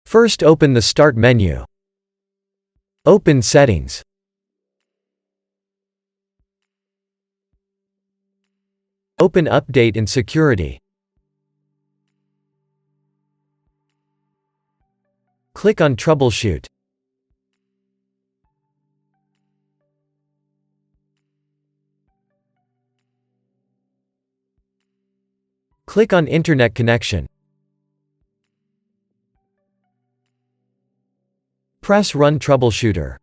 First open the Start menu. Open Settings. Open Update and Security. Click on Troubleshoot. Click on Internet Connection. Press Run Troubleshooter.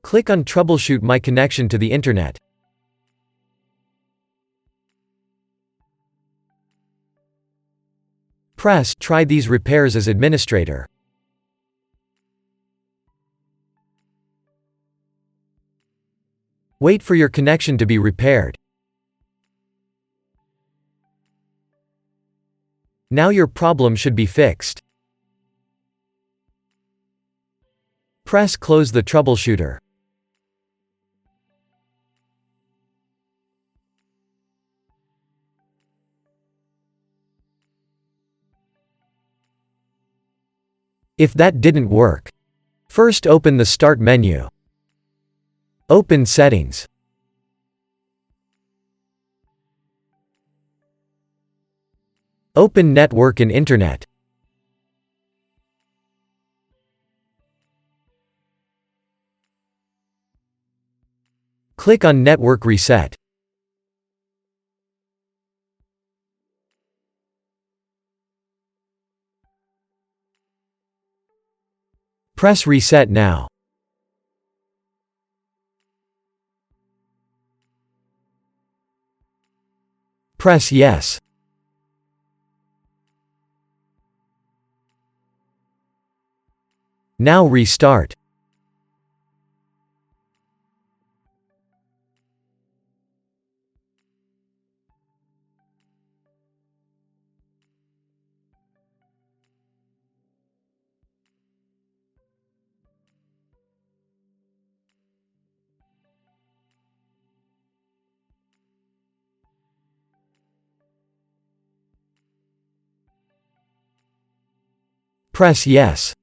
Click on Troubleshoot my connection to the Internet. Press Try these repairs as administrator. Wait for your connection to be repaired. Now your problem should be fixed. Press Close the troubleshooter. If that didn't work, first open the Start menu. Open Settings. Open Network and Internet. Click on Network Reset. Press Reset now. Press Yes. Now restart. Press Yes.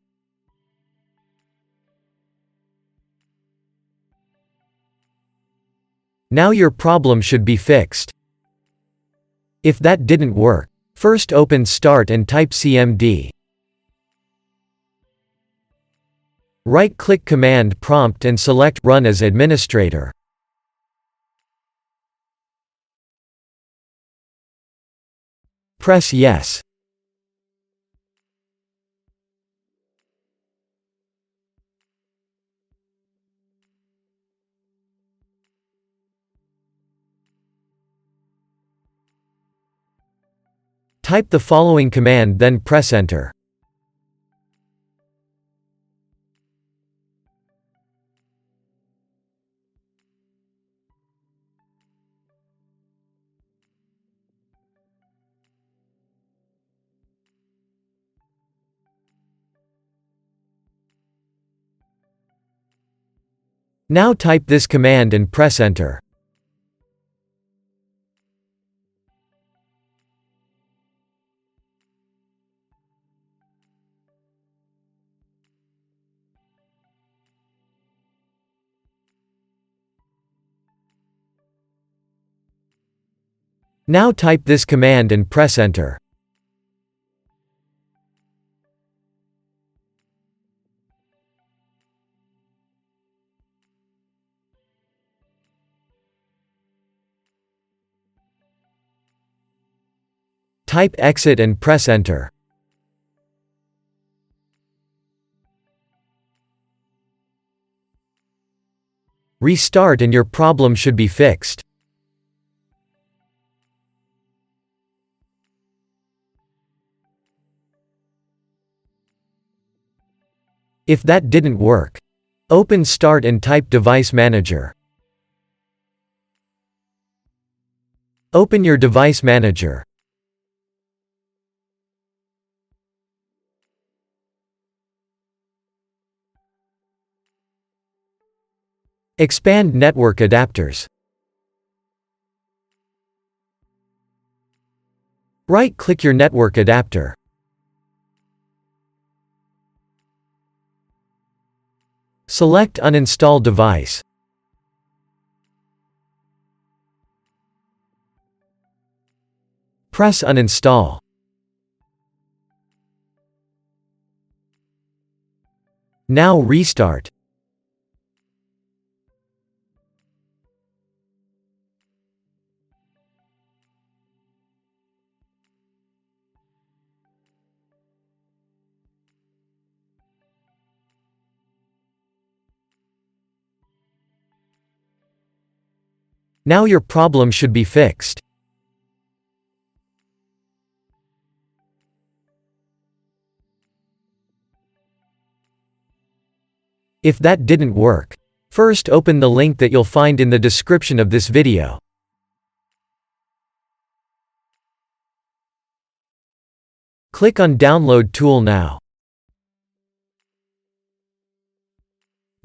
Now your problem should be fixed. If that didn't work, first open Start and type CMD. Right-click Command Prompt and select Run as administrator. Press Yes. Type the following command then press Enter. Now type this command and press Enter. Now type this command and press Enter. Type Exit and press Enter. Restart and your problem should be fixed. If that didn't work, open Start and type Device Manager. Open your Device Manager. Expand network adapters. Right-click your network adapter. Select Uninstall device. Press Uninstall. Now restart. Now your problem should be fixed. If that didn't work, first open the link that you'll find in the description of this video. Click on Download Tool now.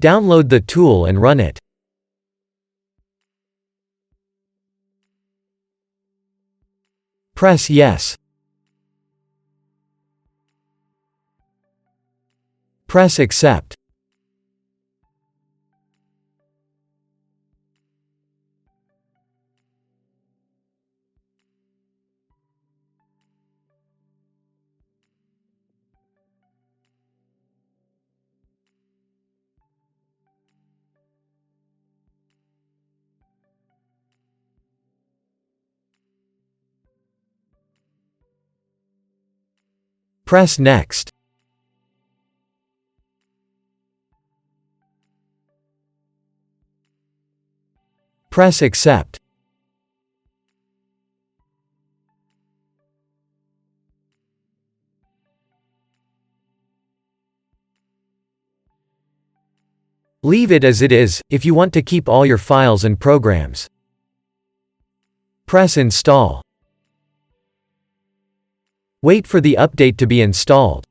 Download the tool and run it. Press Yes. Press Accept. Press Next. Press Accept. Leave it as it is, if you want to keep all your files and programs. Press Install. Wait for the update to be installed.